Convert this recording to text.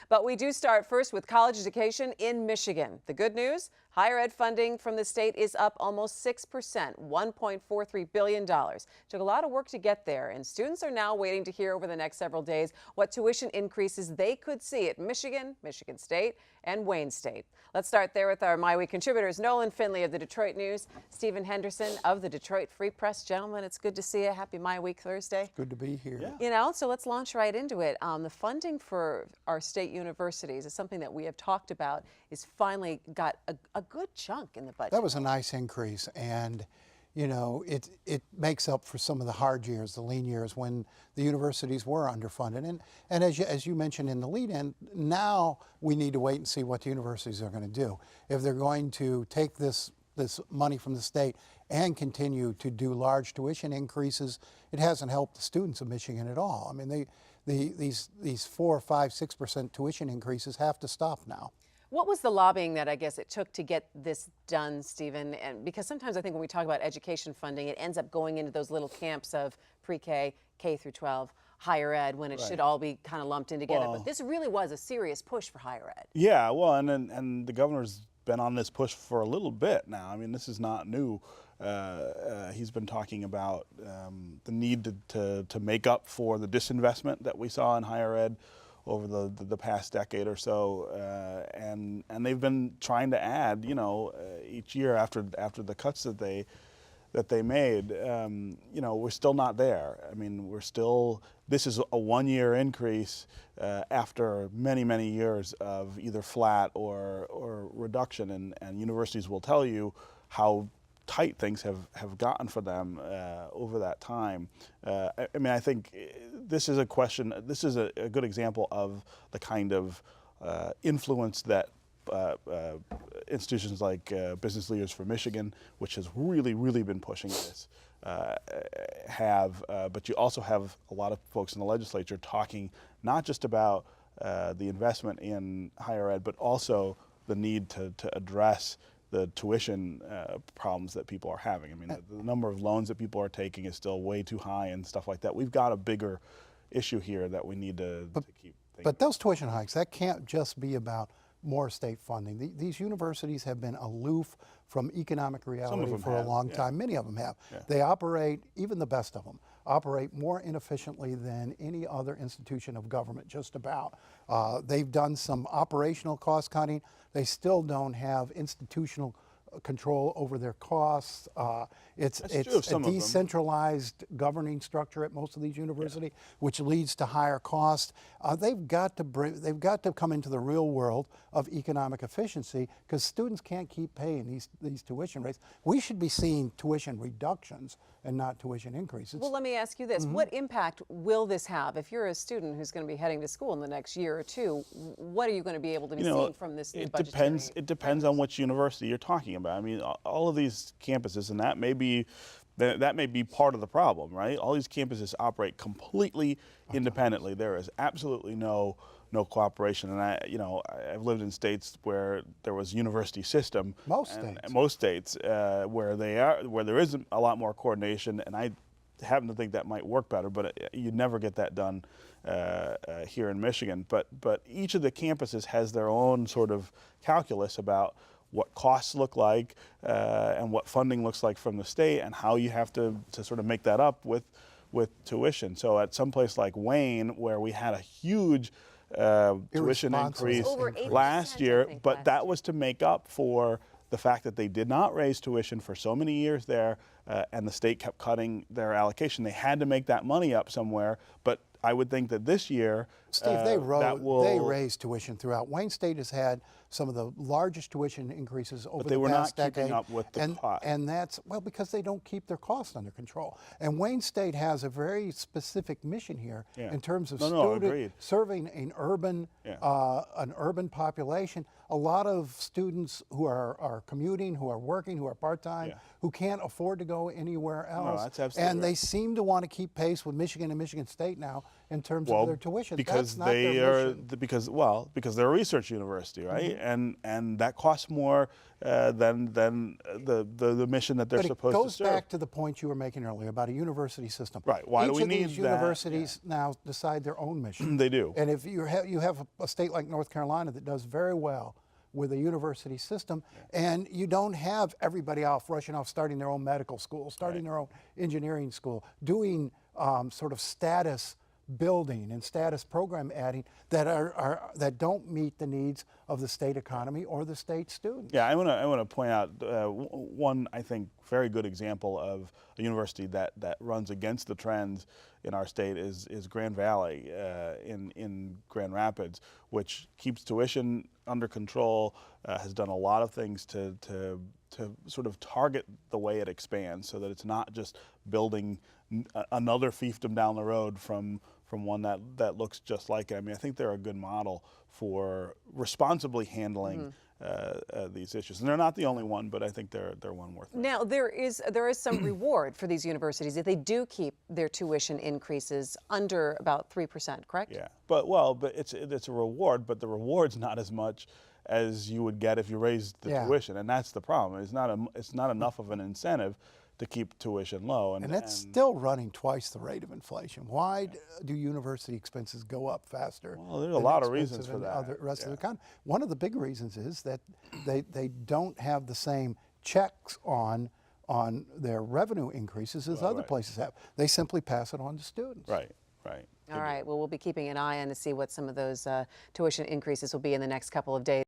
But we do start first with college education in Michigan. The good news, higher ed funding from the state is up almost 6%, $1.43 billion. Took a lot of work to get there, and students are now waiting to hear over the next several days what tuition increases they could see at Michigan, Michigan State, and Wayne State. Let's start there with our MiWeek contributors, Nolan Finley of the Detroit News, Stephen Henderson of the Detroit Free Press. Gentlemen, it's good to see you. Happy MiWeek Thursday. Good to be here. Yeah. You know, so let's launch right into it. The funding for our state universities is something that we have talked about. Is finally got a good chunk in the budget. That was a nice increase, and you know, it makes up for some of the hard years, the lean years when the universities were underfunded. And as you mentioned in the lead-in, now we need to wait and see what the universities are going to do. If they're going to take this money from the state and continue to do large tuition increases, it hasn't helped the students of Michigan at all. I mean, these 4, 5, 6% tuition increases have to stop now. What was the lobbying that I guess it took to get this done, Stephen? And because sometimes I think when we talk about education funding, it ends up going into those little camps of pre-K, K through 12, higher ed, when it should all be kind of lumped in together. But this really was a serious push for higher ed. Yeah, well, and the governor's been on this push for a little bit now. I mean, this is not new. He's been talking about the need to make up for the disinvestment that we saw in higher ed over the past decade or so, and they've been trying to add, you know, each year after the cuts that they made. You know, we're still not there. I mean, this is a one-year increase after many years of either flat or reduction, and universities will tell you how tight things have gotten for them over that time. I mean, I think this is a question, this is a good example of the kind of influence that institutions like Business Leaders for Michigan, which has really been pushing this, but you also have a lot of folks in the legislature talking not just about the investment in higher ed, but also the need to address the tuition problems that people are having. I mean, the number of loans that people are taking is still way too high and stuff like that. We've got a bigger issue here that we need to keep thinking. But those tuition hikes, that can't just be about more state funding. These universities have been aloof from economic reality for a long time. Many of them have. Yeah. They operate, even the best of them, operate more inefficiently than any other institution of government, just about. They've done some operational cost cutting. They still don't have institutional control over their costs. It's a decentralized governing structure at most of these universities, which leads to higher costs. They've got to come into the real world of economic efficiency, because students can't keep paying these tuition rates. We should be seeing tuition reductions and not tuition increases. Well, let me ask you this. What impact will this have? If you're a student who's going to be heading to school in the next year or two, what are you going to be able to be seeing from this new budgetary? It depends on which university you're talking about. I mean, all of these campuses, and that may be part of the problem, right? All these campuses operate completely independently. There is absolutely no cooperation, and I've lived in states where there was university system. Most states where there is a lot more coordination, and I happen to think that might work better, but you'd never get that done here in Michigan. But each of the campuses has their own sort of calculus about what costs look like and what funding looks like from the state, and how you have to sort of make that up with tuition. So at some place like Wayne, where we had a huge tuition increase last year, but that was to make up for the fact that they did not raise tuition for so many years there, and the state kept cutting their allocation. They had to make that money up somewhere, but I would think that this year, Steve, they raised tuition throughout. Wayne State has had some of the largest tuition increases over the past decade. But they were not keeping up with the cost. And that's, well, because they don't keep their costs under control. And Wayne State has a very specific mission here in terms of serving an urban population. A lot of students who are commuting, who are working, who are part-time, who can't afford to go anywhere else. No, that's absolutely and they seem to want to keep pace with Michigan and Michigan State now, in terms of their tuition. Because That's not their mission. because they're a research university, right? And that costs more than the mission that they're supposed to serve. But it goes back to the point you were making earlier about a university system. Right. Why do we need that? Each of these universities now decide their own mission. They do. And if you have a state like North Carolina that does very well with a university system, and you don't have everybody rushing off, starting their own medical school, starting their own engineering school, doing sort of status building and status program adding that don't meet the needs of the state economy or the state students. Yeah, I want to point out one, I think, very good example of a university that runs against the trends in our state is Grand Valley in Grand Rapids, which keeps tuition under control, has done a lot of things to sort of target the way it expands so that it's not just building another fiefdom down the road from one that looks just like it. I mean, I think they're a good model for responsibly handling these issues, and they're not the only one, but I think they're one worth. Now there is some reward for these universities if they do keep their tuition increases under about 3%, correct? Yeah, but it's a reward, but the reward's not as much as you would get if you raised the tuition, and that's the problem. It's not enough of an incentive to keep tuition low. And it's still running twice the rate of inflation. Why do university expenses go up faster? Well, there's a lot of reasons for that. The rest of the economy. One of the big reasons is that they don't have the same checks on their revenue increases as other places have. They simply pass it on to students. Right. All right. Well, we'll be keeping an eye on to see what some of those tuition increases will be in the next couple of days.